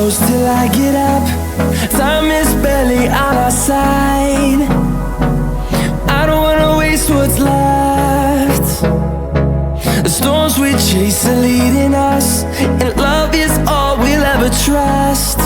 close till I get up. Time is barely on our side. I don't wanna waste what's left. The storms we chase are leading us, and love is all we'll ever trust.